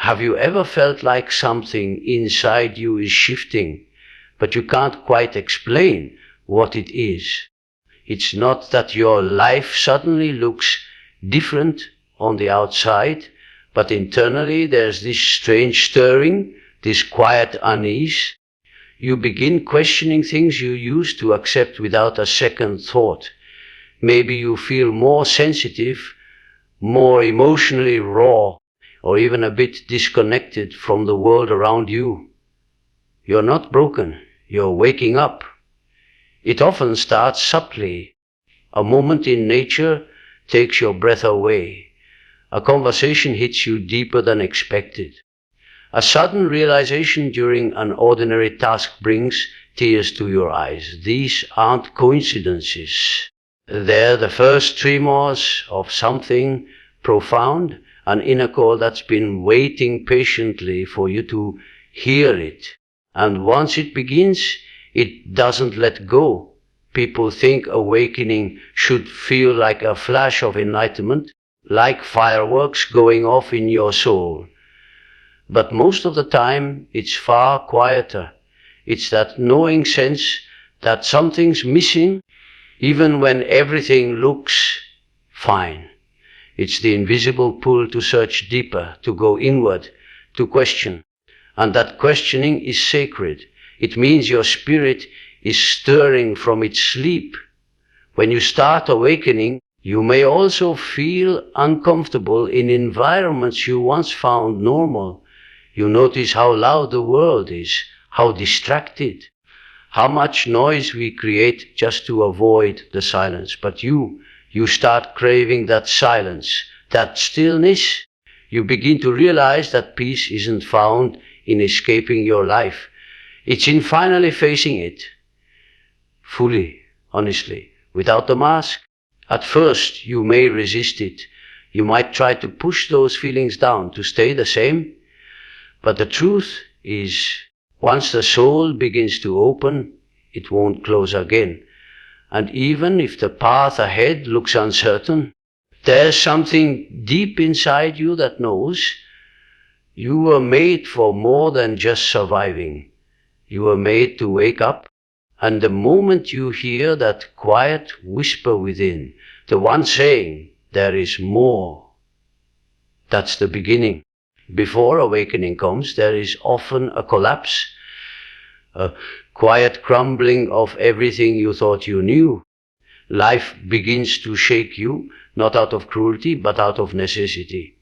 Have you ever felt like something inside you is shifting, but you can't quite explain what it is? It's not that your life suddenly looks different on the outside, but internally there's this strange stirring, this quiet unease. You begin questioning things you used to accept without a second thought. Maybe you feel more sensitive, more emotionally raw, or even a bit disconnected from the world around you. You're not broken, you're waking up. It often starts subtly. A moment in nature takes your breath away. A conversation hits you deeper than expected. A sudden realization during an ordinary task brings tears to your eyes. These aren't coincidences. They're the first tremors of something profound, an inner call that's been waiting patiently for you to hear it. And once it begins, it doesn't let go. People think awakening should feel like a flash of enlightenment, like fireworks going off in your soul. But most of the time, it's far quieter. It's that knowing sense that something's missing, even when everything looks fine. It's the invisible pull to search deeper, to go inward, to question. And that questioning is sacred. It means your spirit is stirring from its sleep. When you start awakening, you may also feel uncomfortable in environments you once found normal. You notice how loud the world is, how distracted, how much noise we create just to avoid the silence. But you start craving that silence, that stillness. You begin to realize that peace isn't found in escaping your life. It's in finally facing it. Fully, honestly, without the mask. At first, you may resist it. You might try to push those feelings down to stay the same. But the truth is, once the soul begins to open, it won't close again. And even if the path ahead looks uncertain, there's something deep inside you that knows you were made for more than just surviving. You were made to wake up. And the moment you hear that quiet whisper within, the one saying, there is more, that's the beginning. Before awakening comes, there is often a collapse, a quiet crumbling of everything you thought you knew. Life begins to shake you, not out of cruelty, but out of necessity.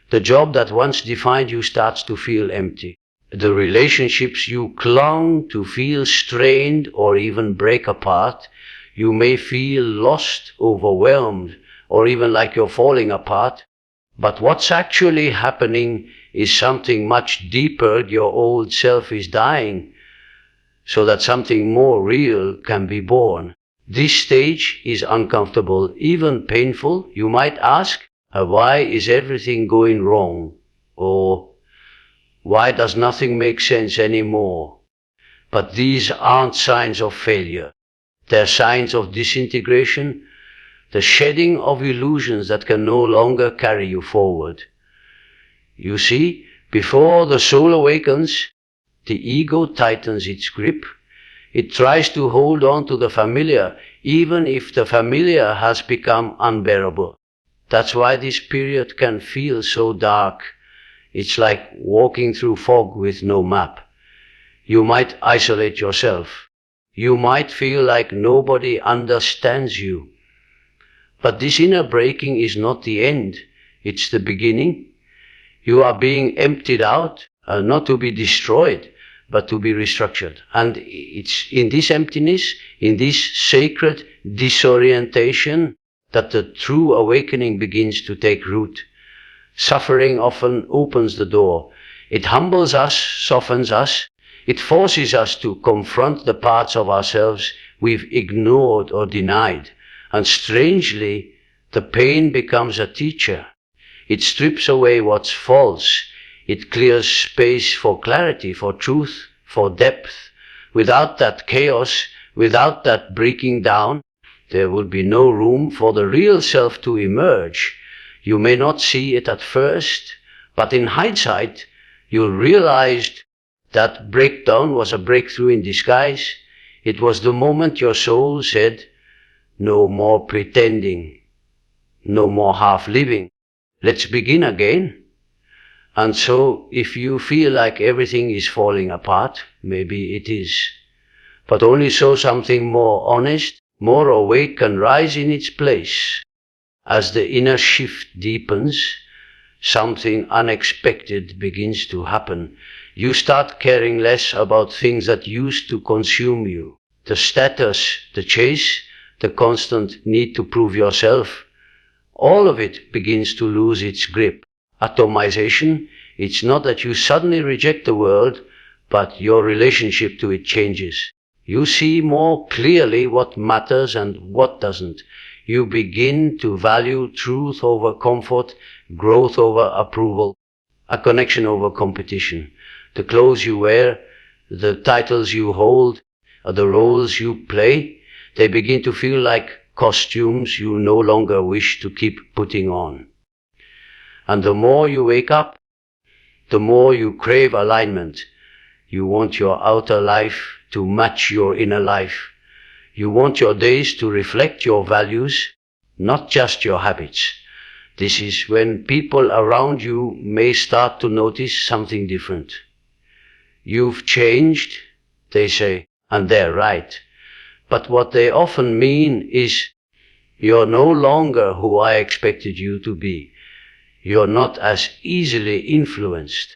The job that once defined you starts to feel empty. The relationships you clung to feel strained or even break apart. You may feel lost, overwhelmed, or even like you're falling apart. But what's actually happening is something much deeper. Your old self is dying, so that something more real can be born. This stage is uncomfortable, even painful. You might ask, why is everything going wrong? Or, why does nothing make sense anymore? But these aren't signs of failure. They're signs of disintegration, the shedding of illusions that can no longer carry you forward. You see, before the soul awakens, the ego tightens its grip. It tries to hold on to the familiar, even if the familiar has become unbearable. That's why this period can feel so dark. It's like walking through fog with no map. You might isolate yourself. You might feel like nobody understands you. But this inner breaking is not the end. It's the beginning. You are being emptied out, not to be destroyed, but to be restructured. And it's in this emptiness, in this sacred disorientation, that the true awakening begins to take root. Suffering often opens the door. It humbles us, softens us. It forces us to confront the parts of ourselves we've ignored or denied. And strangely, the pain becomes a teacher. It strips away what's false. It clears space for clarity, for truth, for depth. Without that chaos, without that breaking down, there will be no room for the real self to emerge. You may not see it at first, But in hindsight, you realized that breakdown was a breakthrough in disguise. It was the moment your soul said, no more pretending, no more half-living. Let's begin again. And so, if you feel like everything is falling apart, maybe it is. But only so something more honest, more awake can rise in its place. As the inner shift deepens, something unexpected begins to happen. You start caring less about things that used to consume you. The status, the chase, the constant need to prove yourself, all of it begins to lose its grip. Atomization, it's not that you suddenly reject the world, but your relationship to it changes. You see more clearly what matters and what doesn't. You begin to value truth over comfort, growth over approval, a connection over competition. The clothes you wear, the titles you hold, the roles you play, they begin to feel like costumes you no longer wish to keep putting on. And the more you wake up, the more you crave alignment. You want your outer life to match your inner life. You want your days to reflect your values, not just your habits. This is when people around you may start to notice something different. You've changed, they say, and they're right. But what they often mean is, you're no longer who I expected you to be. You're not as easily influenced.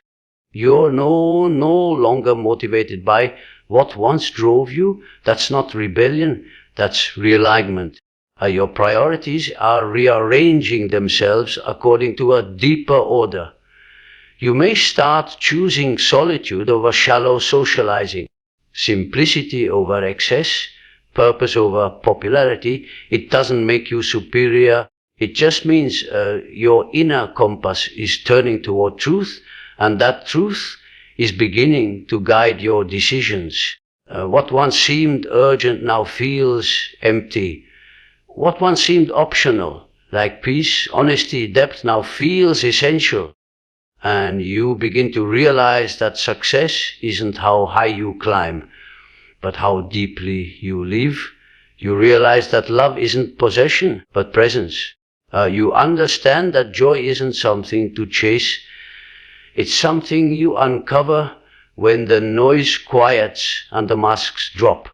You're no longer motivated by what once drove you. That's not rebellion, that's realignment. Your priorities are rearranging themselves according to a deeper order. You may start choosing solitude over shallow socializing, simplicity over excess, purpose over popularity. It doesn't make you superior. It just means your inner compass is turning toward truth, and that truth is beginning to guide your decisions. What once seemed urgent now feels empty. What once seemed optional, like peace, honesty, depth, now feels essential. And you begin to realize that success isn't how high you climb, but how deeply you live. You realize that love isn't possession, but presence. You understand that joy isn't something to chase. It's something you uncover when the noise quiets and the masks drop.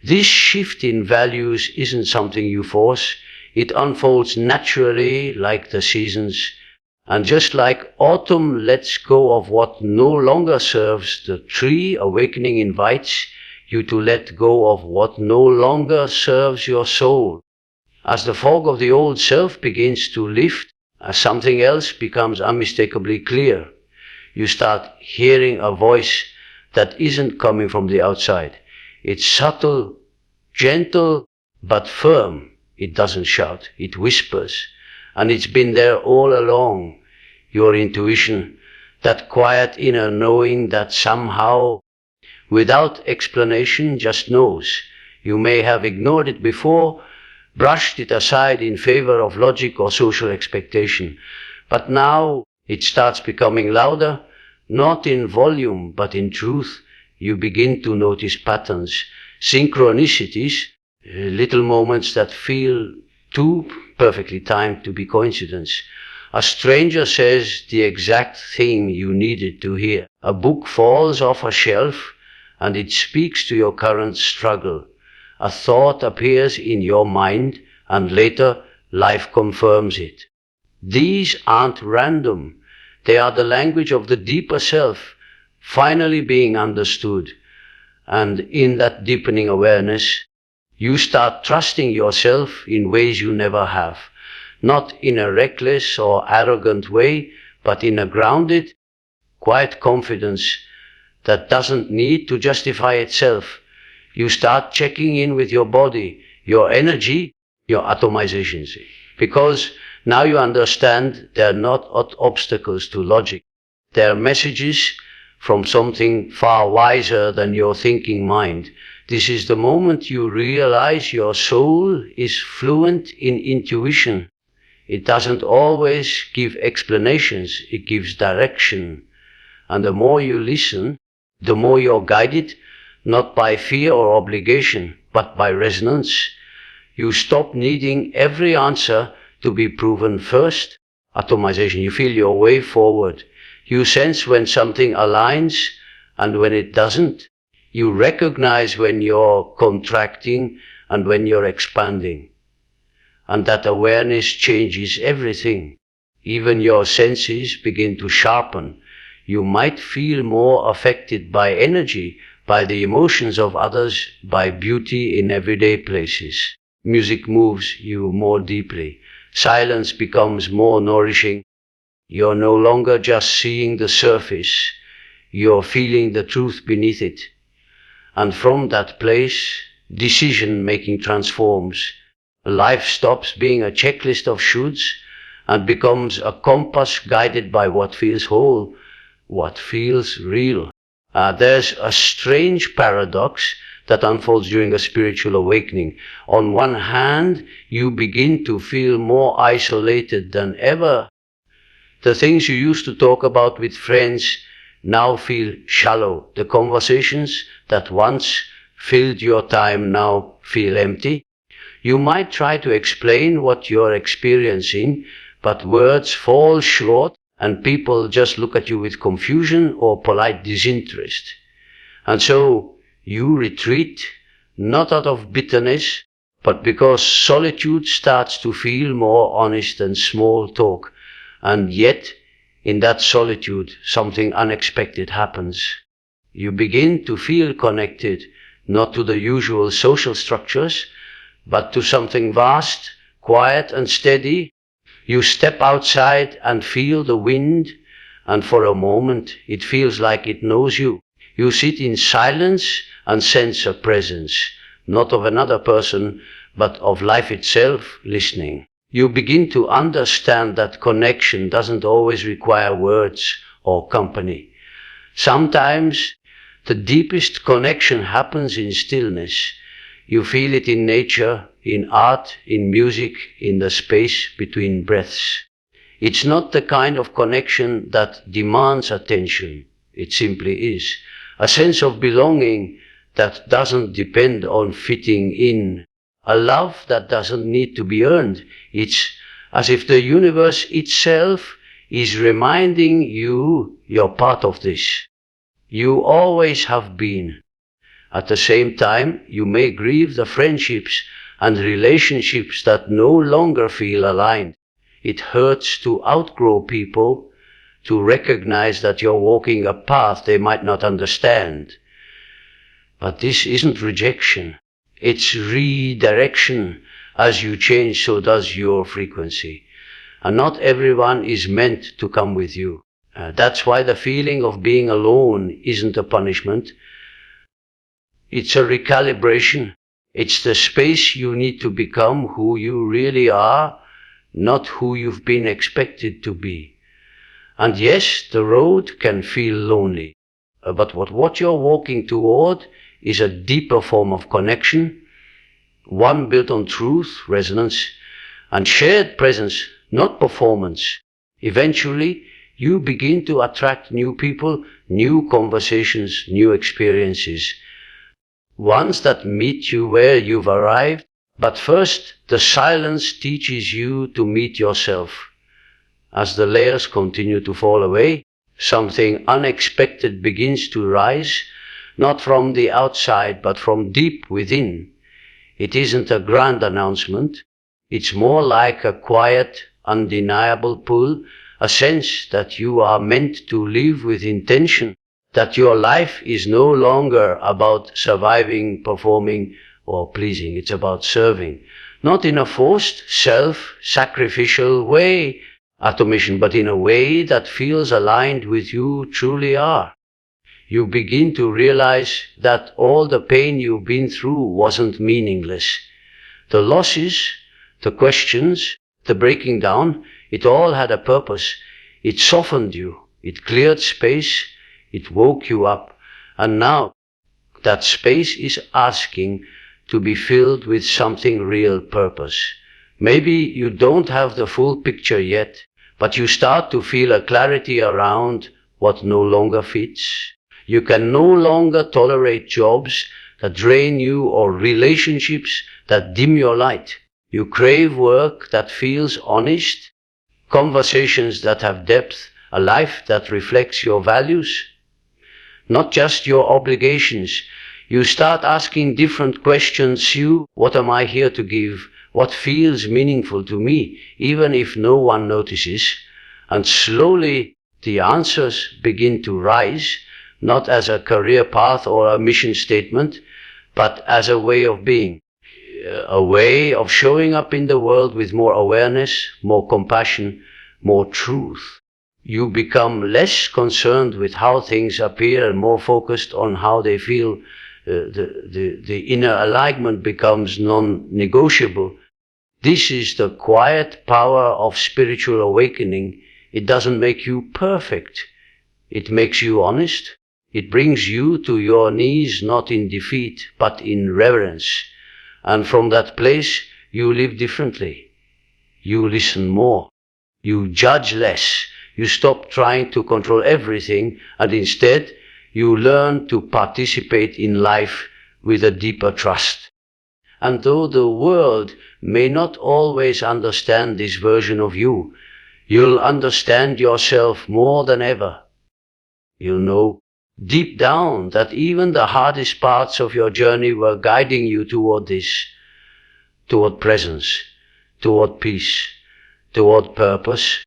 This shift in values isn't something you force. It unfolds naturally like the seasons. And just like autumn lets go of what no longer serves the tree, awakening invites you to let go of what no longer serves your soul. As the fog of the old self begins to lift, as something else becomes unmistakably clear, you start hearing a voice that isn't coming from the outside. It's subtle, gentle, but firm. It doesn't shout, it whispers. And it's been there all along. Your intuition, that quiet inner knowing that somehow, without explanation, just knows. You may have ignored it before, brushed it aside in favor of logic or social expectation. But now it starts becoming louder, not in volume, but in truth. You begin to notice patterns, synchronicities, little moments that feel too perfectly timed to be coincidence. A stranger says the exact thing you needed to hear. A book falls off a shelf and it speaks to your current struggle. A thought appears in your mind and later life confirms it. These aren't random. They are the language of the deeper self, finally being understood. And in that deepening awareness, you start trusting yourself in ways you never have. Not in a reckless or arrogant way, but in a grounded, quiet confidence that doesn't need to justify itself. You start checking in with your body, your energy, your atomizations. Because now you understand they're not obstacles to logic. They're messages from something far wiser than your thinking mind. This is the moment you realize your soul is fluent in intuition. It doesn't always give explanations, it gives direction. And the more you listen, the more you're guided, not by fear or obligation, but by resonance. You stop needing every answer to be proven first. Atomization, you feel your way forward. You sense when something aligns and when it doesn't. You recognize when you're contracting and when you're expanding. And that awareness changes everything. Even your senses begin to sharpen. You might feel more affected by energy, by the emotions of others, by beauty in everyday places. Music moves you more deeply. Silence becomes more nourishing. You're no longer just seeing the surface. You're feeling the truth beneath it. And from that place, decision-making transforms. Life stops being a checklist of shoulds and becomes a compass guided by what feels whole, what feels real. There's a strange paradox that unfolds during a spiritual awakening. On one hand, you begin to feel more isolated than ever. The things you used to talk about with friends now feel shallow. The conversations that once filled your time now feel empty. You might try to explain what you're experiencing, but words fall short and people just look at you with confusion or polite disinterest. And so you retreat, not out of bitterness, but because solitude starts to feel more honest than small talk. And yet, in that solitude, something unexpected happens. You begin to feel connected, not to the usual social structures, but to something vast, quiet and steady. You step outside and feel the wind, and for a moment it feels like it knows you. You sit in silence and sense a presence, not of another person, but of life itself listening. You begin to understand that connection doesn't always require words or company. Sometimes the deepest connection happens in stillness. You feel it in nature, in art, in music, in the space between breaths. It's not the kind of connection that demands attention. It simply is. A sense of belonging that doesn't depend on fitting in. A love that doesn't need to be earned. It's as if the universe itself is reminding you you're part of this. You always have been. At the same time, you may grieve the friendships and relationships that no longer feel aligned. It hurts to outgrow people, to recognize that you're walking a path they might not understand. But this isn't rejection. It's redirection. As you change, so does your frequency. And not everyone is meant to come with you. That's why the feeling of being alone isn't a punishment. It's a recalibration. It's the space you need to become who you really are, not who you've been expected to be. And yes, the road can feel lonely. But what you're walking toward is a deeper form of connection, one built on truth, resonance, and shared presence, not performance. Eventually, you begin to attract new people, new conversations, new experiences. Ones that meet you where you've arrived, but first the silence teaches you to meet yourself. As the layers continue to fall away, something unexpected begins to rise, not from the outside but from deep within. It isn't a grand announcement, it's more like a quiet, undeniable pull, a sense that you are meant to live with intention. That your life is no longer about surviving, performing, or pleasing. It's about serving. Not in a forced, self-sacrificial way, automation, but in a way that feels aligned with you truly are. You begin to realize that all the pain you've been through wasn't meaningless. The losses, the questions, the breaking down, it all had a purpose. It softened you. It cleared space. It woke you up, and now that space is asking to be filled with something real purpose. Maybe you don't have the full picture yet, but you start to feel a clarity around what no longer fits. You can no longer tolerate jobs that drain you or relationships that dim your light. You crave work that feels honest, conversations that have depth, a life that reflects your values, not just your obligations. You start asking different questions. What am I here to give? What feels meaningful to me, even if no one notices? And slowly the answers begin to rise, not as a career path or a mission statement, but as a way of being, a way of showing up in the world with more awareness, more compassion, more truth. You become less concerned with how things appear and more focused on how they feel. The inner alignment becomes non-negotiable. This is the quiet power of spiritual awakening. It doesn't make you perfect. It makes you honest. It brings you to your knees, not in defeat, but in reverence. And from that place, you live differently. You listen more. You judge less. You stop trying to control everything, and instead, you learn to participate in life with a deeper trust. And though the world may not always understand this version of you, you'll understand yourself more than ever. You'll know deep down that even the hardest parts of your journey were guiding you toward this, toward presence, toward peace, toward purpose.